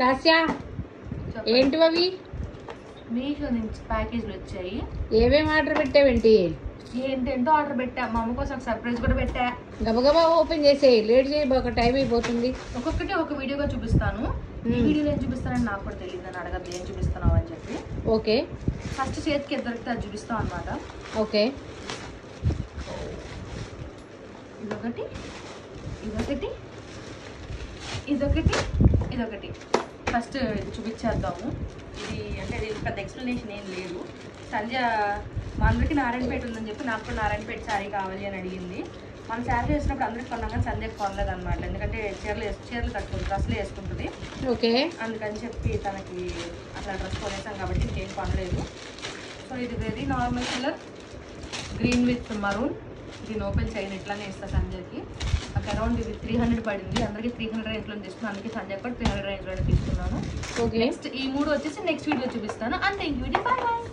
లాస్యా ఏంటివి అవి? మీషో నుంచి ప్యాకేజ్లు వచ్చాయి. ఏమేమి ఆర్డర్ పెట్టావేంటి? ఏంటేంటో ఆర్డర్ పెట్టా, మా అమ్మ కోసం ఒక సర్ప్రైజ్ కూడా పెట్టా. గబగబా ఓపెన్ చేసేయి, లేట్ చేయి, ఒక టైం అయిపోతుంది. ఒక్కొక్కటి ఒక వీడియోగా చూపిస్తాను. ఈ వీడియోలో ఏం చూపిస్తానని నాకు కూడా తెలియదు, అని అడగద్దు ఏం చూపిస్తున్నావు అని చెప్పి. ఓకే, ఫస్ట్ చేతికి దొరికితే అది చూపిస్తాం అనమాట. ఓకే, ఇదొకటి ఇదొకటి ఇదొకటి ఇదొకటి. ఫస్ట్ ఇది చూపించేద్దాము. ఇది అంటే ఇది పెద్ద ఎక్స్ప్లెనేషన్ ఏం లేదు. సంధ్య మా అందరికీ నారాయణపేట ఉందని చెప్పి నాకు కూడా నారాయణపేట శారీ కావాలి అని అడిగింది. మనం శారీ వేసినప్పుడు అందరికి కొన్నాం కానీ సంధ్యకు కొనలేదు అనమాట. ఎందుకంటే చీరలు కట్టుకుంటుంది, డ్రెస్సులు వేసుకుంటుంది. ఓకే, అందుకని చెప్పి తనకి అట్లా డ్రెస్ కొనేసాం కాబట్టి ఇంకేం కొనలేదు. సో ఇది very normal colour, green with maroon. దీన్ని ఓపెన్ చేయను, ఇట్లానే ఇస్తా సంధ్యకి. నాకు అరౌండ్ ఇది 300 పడింది. అందరికీ 300 రేంజ్లో తీసుకున్నాను, అందుకే సంధ్య కూడా 300 రేంజ్లో తీసుకున్నాను. ఓకే. నెక్స్ట్ ఈ 3 వచ్చేసి నెక్స్ట్ వీడియో చూపిస్తాను. అంతే, ఇంక వీడియో బాయ్ బాయ్.